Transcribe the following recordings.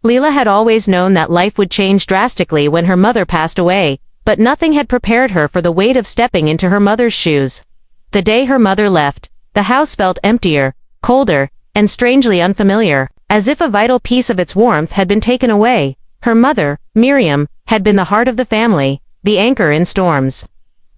Leela had always known that life would change drastically when her mother passed away, but nothing had prepared her for the weight of stepping into her mother's shoes. The day her mother left, the house felt emptier, colder, and strangely unfamiliar, as if a vital piece of its warmth had been taken away. Her mother, Miriam, had been the heart of the family, the anchor in storms,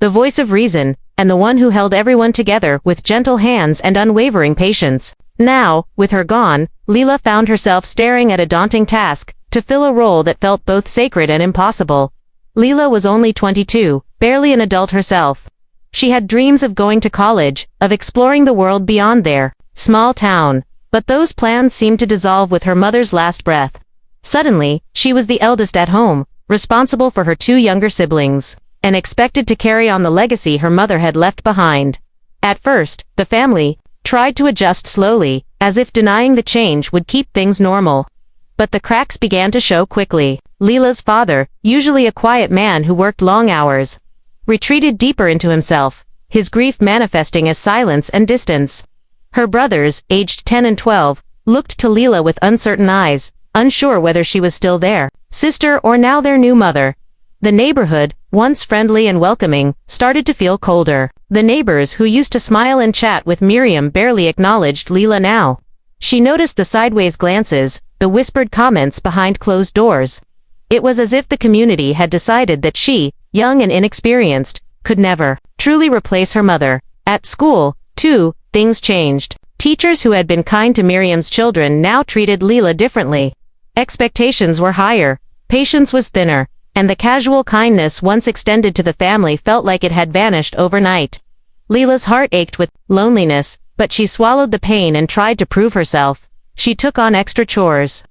the voice of reason, and the one who held everyone together with gentle hands and unwavering patience. Now, with her gone, Leela found herself staring at a daunting task, to fill a role that felt both sacred and impossible. Leela was only 22, barely an adult herself. She had dreams of going to college, of exploring the world beyond their small town, but those plans seemed to dissolve with her mother's last breath. Suddenly, she was the eldest at home, responsible for her 2 younger siblings, and expected to carry on the legacy her mother had left behind. At first, the family tried to adjust slowly, as if denying the change would keep things normal. But the cracks began to show quickly. Leela's father, usually a quiet man who worked long hours, retreated deeper into himself, his grief manifesting as silence and distance. Her brothers, aged 10 and 12, looked to Leela with uncertain eyes, unsure whether she was still their sister or now their new mother. The neighborhood, once friendly and welcoming, started to feel colder. The neighbors who used to smile and chat with Miriam barely acknowledged Leela now. She noticed the sideways glances, the whispered comments behind closed doors. It was as if the community had decided that she, young and inexperienced, could never truly replace her mother. At school, too, things changed. Teachers who had been kind to Miriam's children now treated Leela differently. Expectations were higher, patience was thinner, and the casual kindness once extended to the family felt like it had vanished overnight. Leela's heart ached with loneliness, but she swallowed the pain and tried to prove herself. She took on extra chores,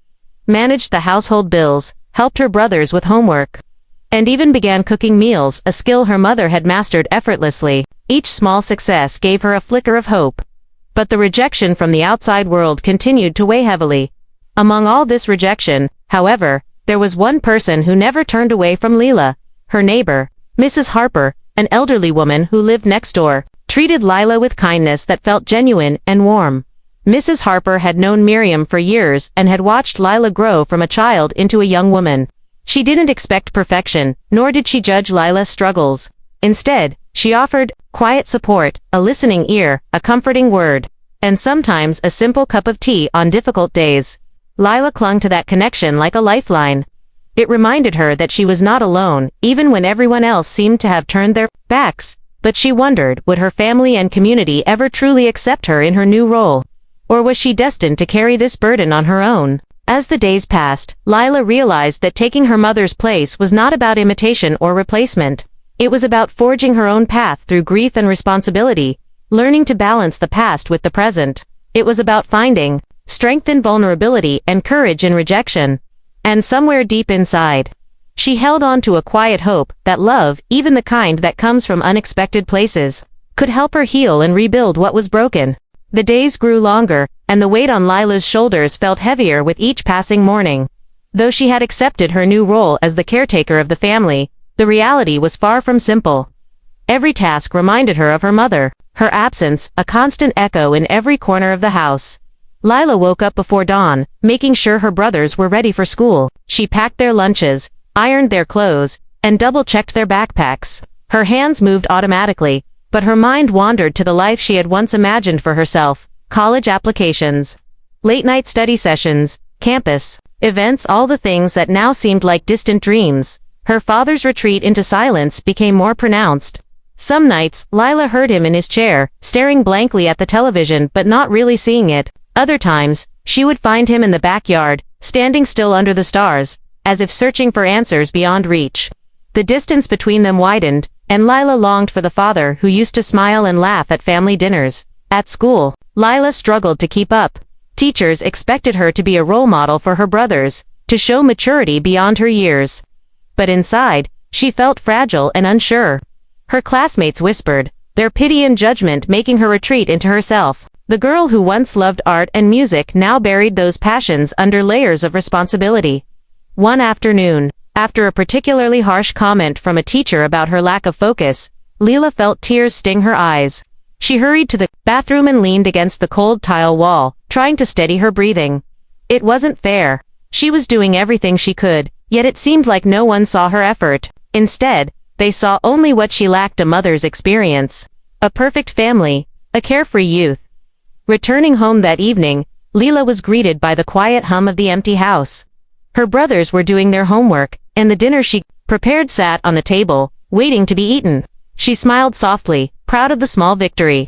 managed the household bills, helped her brothers with homework, and even began cooking meals, a skill her mother had mastered effortlessly. Each small success gave her a flicker of hope. But the rejection from the outside world continued to weigh heavily. Among all this rejection, however, there was one person who never turned away from Leela. Her neighbor, Mrs. Harper, an elderly woman who lived next door, treated Leela with kindness that felt genuine and warm. Mrs. Harper had known Miriam for years and had watched Leela grow from a child into a young woman. She didn't expect perfection, nor did she judge Leila's struggles. Instead, she offered quiet support, a listening ear, a comforting word, and sometimes a simple cup of tea on difficult days. Leila clung to that connection like a lifeline. It reminded her that she was not alone, even when everyone else seemed to have turned their backs. But she wondered, would her family and community ever truly accept her in her new role? Or was she destined to carry this burden on her own? As the days passed, Leila realized that taking her mother's place was not about imitation or replacement. It was about forging her own path through grief and responsibility, learning to balance the past with the present. It was about finding strength in vulnerability and courage in rejection. And somewhere deep inside, she held on to a quiet hope that love, even the kind that comes from unexpected places, could help her heal and rebuild what was broken. The days grew longer, and the weight on Leila's shoulders felt heavier with each passing morning. Though she had accepted her new role as the caretaker of the family, the reality was far from simple. Every task reminded her of her mother, her absence a constant echo in every corner of the house. Leila woke up before dawn, making sure her brothers were ready for school. She packed their lunches, ironed their clothes, and double-checked their backpacks. Her hands moved automatically, but her mind wandered to the life she had once imagined for herself: college applications, late-night study sessions, campus events, all the things that now seemed like distant dreams. Her father's retreat into silence became more pronounced. Some nights, Leila heard him in his chair, staring blankly at the television but not really seeing it. Other times, she would find him in the backyard, standing still under the stars, as if searching for answers beyond reach. The distance between them widened, and Leila longed for the father who used to smile and laugh at family dinners. At school, Leila struggled to keep up. Teachers expected her to be a role model for her brothers, to show maturity beyond her years. But inside, she felt fragile and unsure. Her classmates whispered, their pity and judgment making her retreat into herself. The girl who once loved art and music now buried those passions under layers of responsibility. One afternoon, after a particularly harsh comment from a teacher about her lack of focus, Leila felt tears sting her eyes. She hurried to the bathroom and leaned against the cold tile wall, trying to steady her breathing. It wasn't fair. She was doing everything she could, yet it seemed like no one saw her effort. Instead, they saw only what she lacked: a mother's experience, a perfect family, a carefree youth. Returning home that evening, Leela was greeted by the quiet hum of the empty house. Her brothers were doing their homework, and the dinner she prepared sat on the table, waiting to be eaten. She smiled softly, proud of the small victory.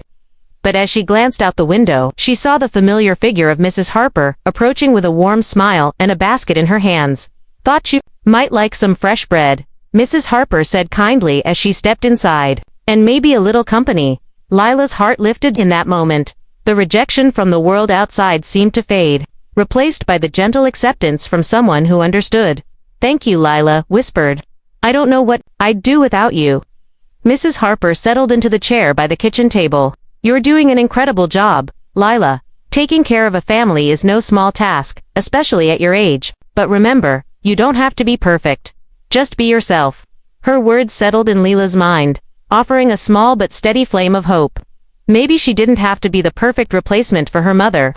But as she glanced out the window, she saw the familiar figure of Mrs. Harper, approaching with a warm smile and a basket in her hands. "Thought you might like some fresh bread," Mrs. Harper said kindly as she stepped inside. "And maybe a little company." Lila's heart lifted in that moment. The rejection from the world outside seemed to fade, replaced by the gentle acceptance from someone who understood. "Thank you," Lila whispered. "I don't know what I'd do without you." Mrs. Harper settled into the chair by the kitchen table. "You're doing an incredible job, Lila. Taking care of a family is no small task, especially at your age. But remember, you don't have to be perfect. Just be yourself." Her words settled in Lila's mind, offering a small but steady flame of hope. Maybe she didn't have to be the perfect replacement for her mother.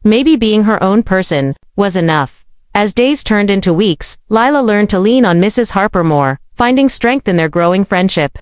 Maybe being her own person was enough. As days turned into weeks, Lila learned to lean on Mrs. Harper more, finding strength in their growing friendship.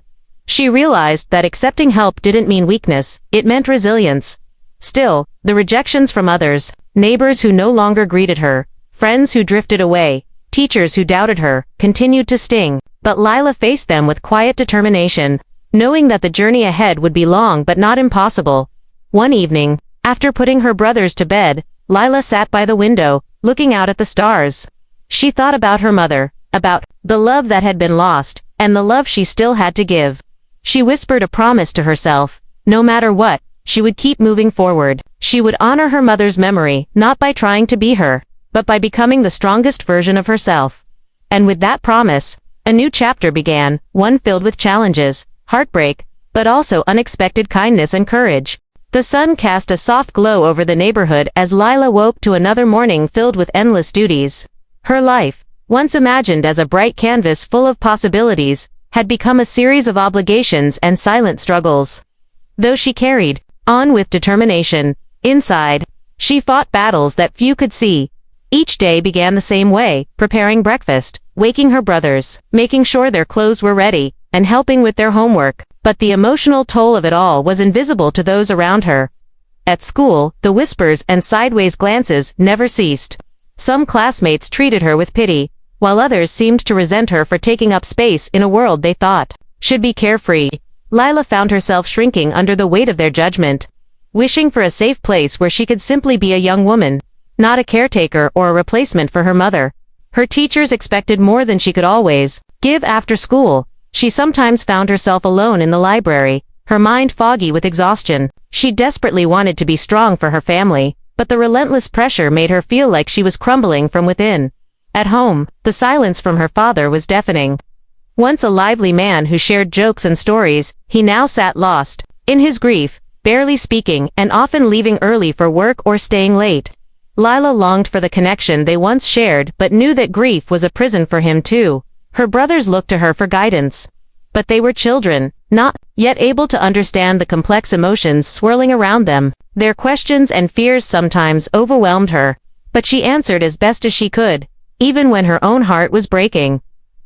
She realized that accepting help didn't mean weakness, it meant resilience. Still, the rejections from others, neighbors who no longer greeted her, friends who drifted away, teachers who doubted her, continued to sting. But Lila faced them with quiet determination, knowing that the journey ahead would be long but not impossible. One evening, after putting her brothers to bed, Lila sat by the window, looking out at the stars. She thought about her mother, about the love that had been lost, and the love she still had to give. She whispered a promise to herself: no matter what, she would keep moving forward. She would honor her mother's memory, not by trying to be her, but by becoming the strongest version of herself. And with that promise, a new chapter began, one filled with challenges, heartbreak, but also unexpected kindness and courage. The sun cast a soft glow over the neighborhood as Lila woke to another morning filled with endless duties. Her life, once imagined as a bright canvas full of possibilities, had become a series of obligations and silent struggles. Though she carried on with determination, inside, she fought battles that few could see. Each day began the same way: preparing breakfast, waking her brothers, making sure their clothes were ready, and helping with their homework. But the emotional toll of it all was invisible to those around her. At school, the whispers and sideways glances never ceased. Some classmates treated her with pity, while others seemed to resent her for taking up space in a world they thought should be carefree. Lila found herself shrinking under the weight of their judgment, wishing for a safe place where she could simply be a young woman, not a caretaker or a replacement for her mother. Her teachers expected more than she could always give. After school, she sometimes found herself alone in the library, her mind foggy with exhaustion. She desperately wanted to be strong for her family, but the relentless pressure made her feel like she was crumbling from within. At home, the silence from her father was deafening. Once a lively man who shared jokes and stories, he now sat lost in his grief, barely speaking and often leaving early for work or staying late. Lila longed for the connection they once shared but knew that grief was a prison for him too. Her brothers looked to her for guidance. But they were children, not yet able to understand the complex emotions swirling around them. Their questions and fears sometimes overwhelmed her, but she answered as best as she could, even when her own heart was breaking.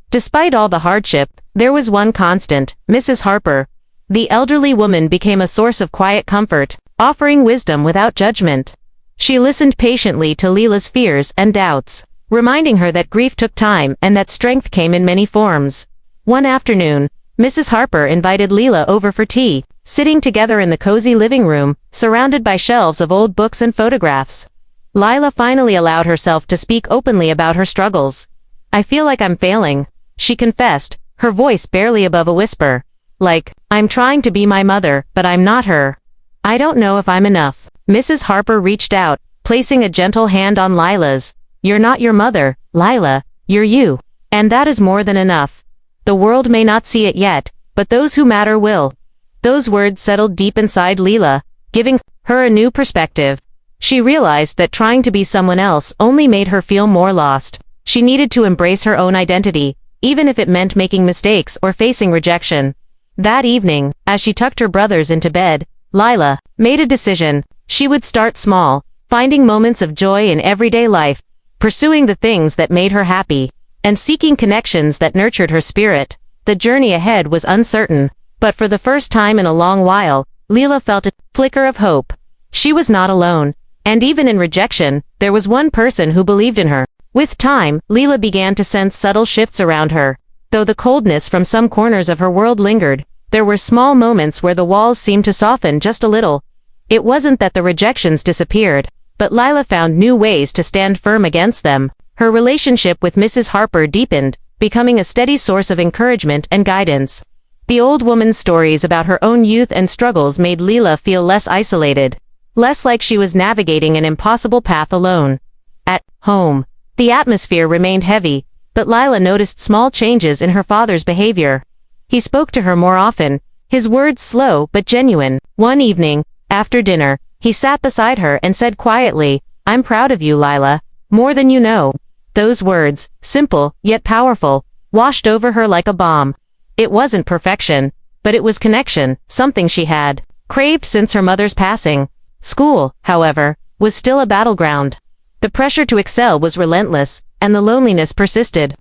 Despite all the hardship, there was one constant: Mrs. Harper. The elderly woman became a source of quiet comfort, offering wisdom without judgment. She listened patiently to Lila's fears and doubts, reminding her that grief took time and that strength came in many forms. One afternoon, Mrs. Harper invited Lila over for tea, sitting together in the cozy living room, surrounded by shelves of old books and photographs. Lila finally allowed herself to speak openly about her struggles. "I feel like I'm failing," she confessed, her voice barely above a whisper. "Like, I'm trying to be my mother, but I'm not her. I don't know if I'm enough." Mrs. Harper reached out, placing a gentle hand on Lila's. "You're not your mother, Lila, you're you. And that is more than enough. The world may not see it yet, but those who matter will." Those words settled deep inside Lila, giving her a new perspective. She realized that trying to be someone else only made her feel more lost. She needed to embrace her own identity, even if it meant making mistakes or facing rejection. That evening, as she tucked her brothers into bed, Lila made a decision. She would start small, finding moments of joy in everyday life, pursuing the things that made her happy, and seeking connections that nurtured her spirit. The journey ahead was uncertain, but for the first time in a long while, Leela felt a flicker of hope. She was not alone, and even in rejection, there was one person who believed in her. With time, Leela began to sense subtle shifts around her. Though the coldness from some corners of her world lingered, there were small moments where the walls seemed to soften just a little. It wasn't that the rejections disappeared, but Leela found new ways to stand firm against them. Her relationship with Mrs. Harper deepened, becoming a steady source of encouragement and guidance. The old woman's stories about her own youth and struggles made Leela feel less isolated, less like she was navigating an impossible path alone. At home, the atmosphere remained heavy, but Leela noticed small changes in her father's behavior. He spoke to her more often, his words slow but genuine. One evening, after dinner, he sat beside her and said quietly, "I'm proud of you, Leela, more than you know." Those words, simple yet powerful, washed over her like a balm. It wasn't perfection, but it was connection, something she had craved since her mother's passing. School, however, was still a battleground. The pressure to excel was relentless, and the loneliness persisted.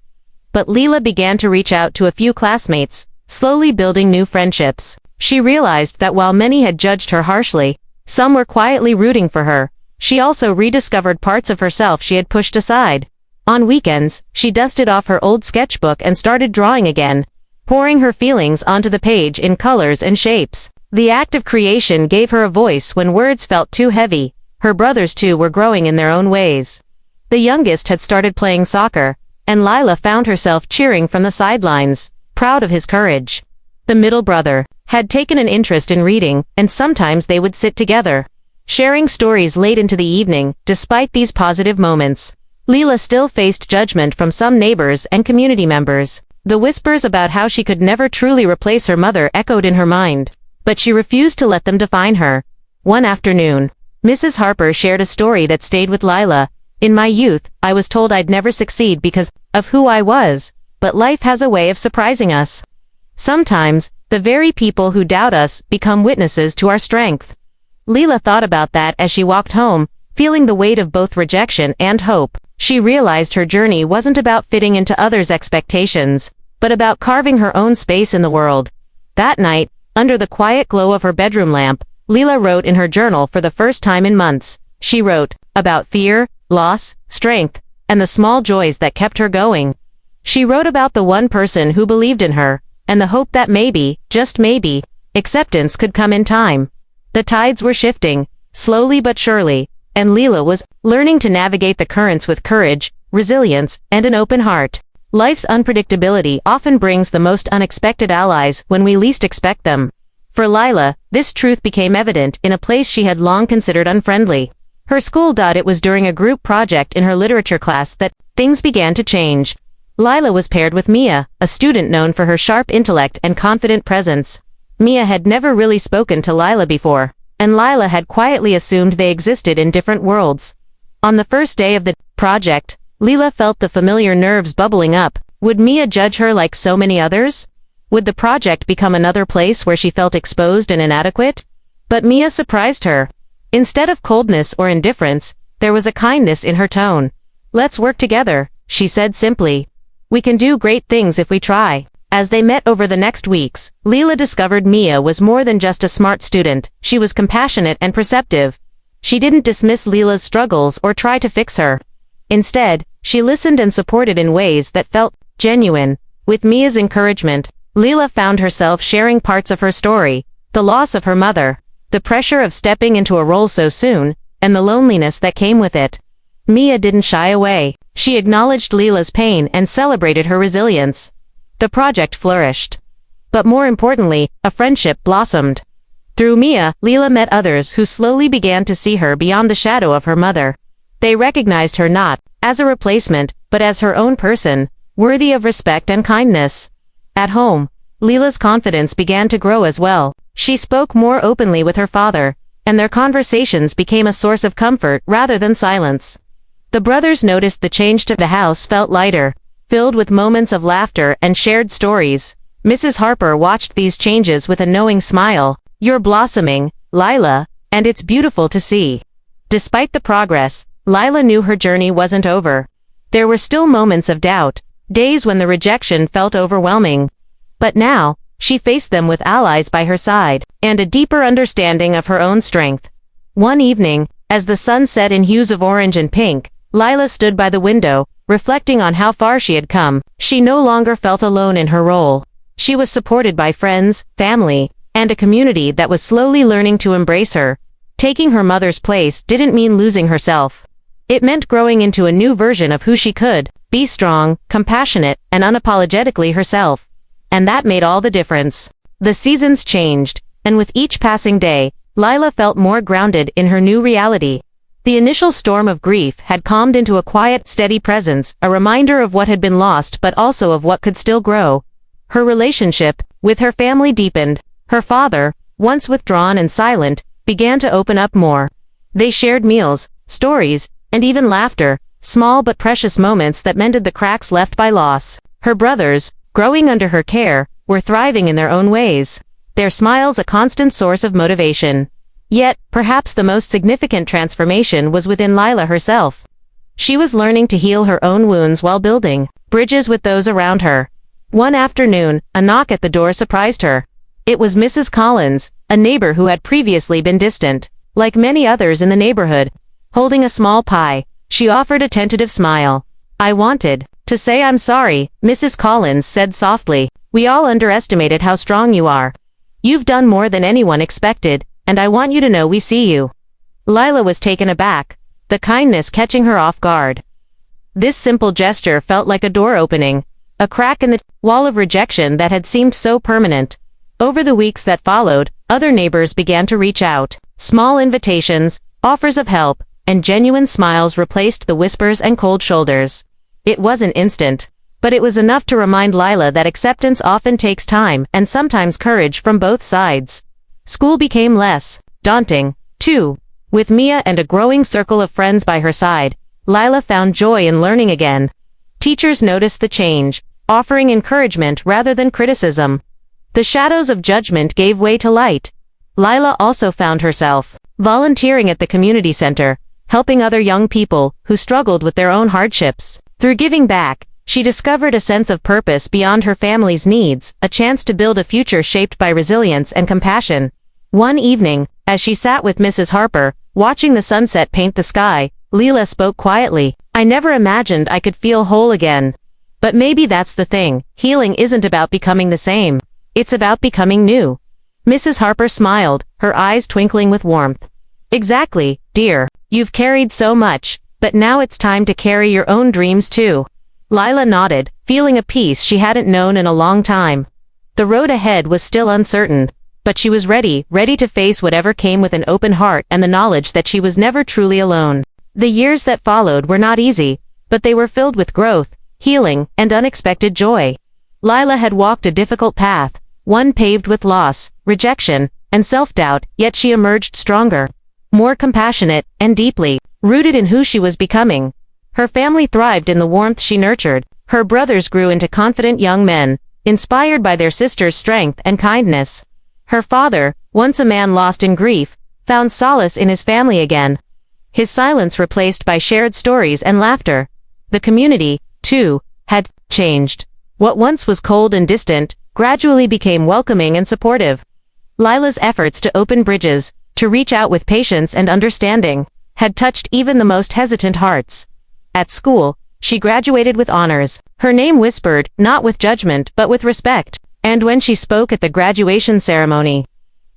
But Leela began to reach out to a few classmates, slowly building new friendships. She realized that while many had judged her harshly, some were quietly rooting for her. She also rediscovered parts of herself she had pushed aside. On weekends, she dusted off her old sketchbook and started drawing again, pouring her feelings onto the page in colors and shapes. The act of creation gave her a voice when words felt too heavy. Her brothers too were growing in their own ways. The youngest had started playing soccer, and Leela found herself cheering from the sidelines, proud of his courage. The middle brother had taken an interest in reading, and sometimes they would sit together, sharing stories late into the evening. Despite these positive moments, Leela still faced judgment from some neighbors and community members. The whispers about how she could never truly replace her mother echoed in her mind, but she refused to let them define her. One afternoon, Mrs. Harper shared a story that stayed with Leela. "In my youth, I was told I'd never succeed because of who I was, but life has a way of surprising us. Sometimes, the very people who doubt us become witnesses to our strength." Leela thought about that as she walked home, feeling the weight of both rejection and hope. She realized her journey wasn't about fitting into others' expectations, but about carving her own space in the world. That night, under the quiet glow of her bedroom lamp, Leela wrote in her journal for the first time in months. She wrote about fear, loss, strength, and the small joys that kept her going. She wrote about the one person who believed in her, and the hope that maybe, just maybe, acceptance could come in time. The tides were shifting, slowly but surely, and Leela was learning to navigate the currents with courage, resilience, and an open heart. Life's unpredictability often brings the most unexpected allies when we least expect them. For Leela, this truth became evident in a place she had long considered unfriendly. Her school. It was during a group project in her literature class that things began to change. Leela was paired with Mia, a student known for her sharp intellect and confident presence. Mia had never really spoken to Leela before, and Leela had quietly assumed they existed in different worlds. On the first day of the project, Leela felt the familiar nerves bubbling up. Would Mia judge her like so many others? Would the project become another place where she felt exposed and inadequate? But Mia surprised her. Instead of coldness or indifference, there was a kindness in her tone. "Let's work together," she said simply. "We can do great things if we try." As they met over the next weeks, Leela discovered Mia was more than just a smart student. She was compassionate and perceptive. She didn't dismiss Leela's struggles or try to fix her. Instead, she listened and supported in ways that felt genuine. With Mia's encouragement, Leela found herself sharing parts of her story, the loss of her mother, the pressure of stepping into a role so soon, and the loneliness that came with it. Mia didn't shy away. She acknowledged Leela's pain and celebrated her resilience. The project flourished. But more importantly, a friendship blossomed. Through Mia, Leela met others who slowly began to see her beyond the shadow of her mother. They recognized her not as a replacement, but as her own person, worthy of respect and kindness. At home, Leela's confidence began to grow as well. She spoke more openly with her father, and their conversations became a source of comfort rather than silence. The brothers noticed the change to the house felt lighter, filled with moments of laughter and shared stories. Mrs. Harper watched these changes with a knowing smile. "You're blossoming, Leela, and it's beautiful to see." Despite the progress, Lila knew her journey wasn't over. There were still moments of doubt, days when the rejection felt overwhelming. But now, she faced them with allies by her side, and a deeper understanding of her own strength. One evening, as the sun set in hues of orange and pink, Lila stood by the window, reflecting on how far she had come. She no longer felt alone in her role. She was supported by friends, family, and a community that was slowly learning to embrace her. Taking her mother's place didn't mean losing herself. It meant growing into a new version of who she could be: strong, compassionate, and unapologetically herself. And that made all the difference. The seasons changed, and with each passing day, Lila felt more grounded in her new reality. The initial storm of grief had calmed into a quiet, steady presence, a reminder of what had been lost but also of what could still grow. Her relationship with her family deepened. Her father, once withdrawn and silent, began to open up more. They shared meals, stories, and even laughter, small but precious moments that mended the cracks left by loss. Her brothers, growing under her care, were thriving in their own ways, their smiles a constant source of motivation. Yet, perhaps the most significant transformation was within Lila herself. She was learning to heal her own wounds while building bridges with those around her. One afternoon, a knock at the door surprised her. It was Mrs. Collins, a neighbor who had previously been distant, like many others in the neighborhood. Holding a small pie, she offered a tentative smile. "I wanted to say I'm sorry," Mrs. Collins said softly. "We all underestimated how strong you are. You've done more than anyone expected, and I want you to know we see you." Lila was taken aback, the kindness catching her off guard. This simple gesture felt like a door opening, a crack in the wall of rejection that had seemed so permanent. Over the weeks that followed, other neighbors began to reach out. Small invitations, offers of help, and genuine smiles replaced the whispers and cold shoulders. It wasn't instant, but it was enough to remind Lila that acceptance often takes time and sometimes courage from both sides. School became less daunting, too. With Mia and a growing circle of friends by her side, Lila found joy in learning again. Teachers noticed the change, offering encouragement rather than criticism. The shadows of judgment gave way to light. Lila also found herself volunteering at the community center, helping other young people who struggled with their own hardships. Through giving back, she discovered a sense of purpose beyond her family's needs, a chance to build a future shaped by resilience and compassion. One evening, as she sat with Mrs. Harper, watching the sunset paint the sky, Lila spoke quietly. "I never imagined I could feel whole again. But maybe that's the thing, healing isn't about becoming the same. It's about becoming new." Mrs. Harper smiled, her eyes twinkling with warmth. "Exactly, dear. You've carried so much, but now it's time to carry your own dreams too." Lila nodded, feeling a peace she hadn't known in a long time. The road ahead was still uncertain, but she was ready to face whatever came with an open heart and the knowledge that she was never truly alone. The years that followed were not easy, but they were filled with growth, healing, and unexpected joy. Lila had walked a difficult path, one paved with loss, rejection, and self-doubt, yet she emerged stronger, more compassionate, and deeply rooted in who she was becoming. Her family thrived in the warmth she nurtured. Her brothers grew into confident young men, inspired by their sister's strength and kindness. Her father, once a man lost in grief, found solace in his family again, his silence replaced by shared stories and laughter. The community, too, had changed. What once was cold and distant, gradually became welcoming and supportive. Lila's efforts to open bridges, to reach out with patience and understanding, had touched even the most hesitant hearts. At school, she graduated with honors, her name whispered, not with judgment but with respect. And when she spoke at the graduation ceremony,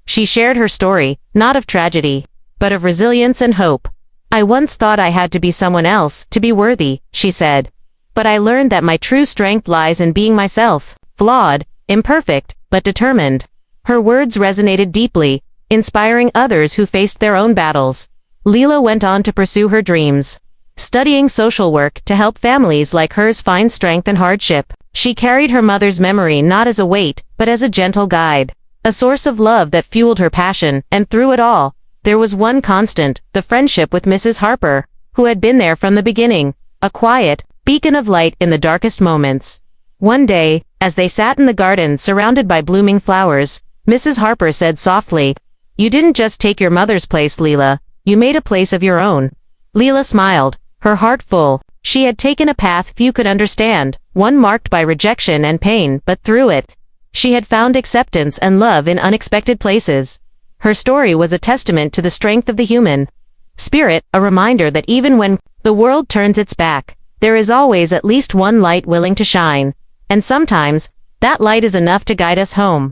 she shared her story, not of tragedy, but of resilience and hope. "I once thought I had to be someone else to be worthy," she said. "But I learned that my true strength lies in being myself, flawed, imperfect, but determined." Her words resonated deeply, inspiring others who faced their own battles. Lila went on to pursue her dreams, studying social work to help families like hers find strength in hardship. She carried her mother's memory not as a weight, but as a gentle guide, a source of love that fueled her passion, and through it all, there was one constant, the friendship with Mrs. Harper, who had been there from the beginning, a quiet beacon of light in the darkest moments. One day, as they sat in the garden surrounded by blooming flowers, Mrs. Harper said softly, "You didn't just take your mother's place, Lila, you made a place of your own." Leela smiled, her heart full. She had taken a path few could understand, one marked by rejection and pain, but through it, she had found acceptance and love in unexpected places. Her story was a testament to the strength of the human spirit, a reminder that even when the world turns its back, there is always at least one light willing to shine. And sometimes, that light is enough to guide us home.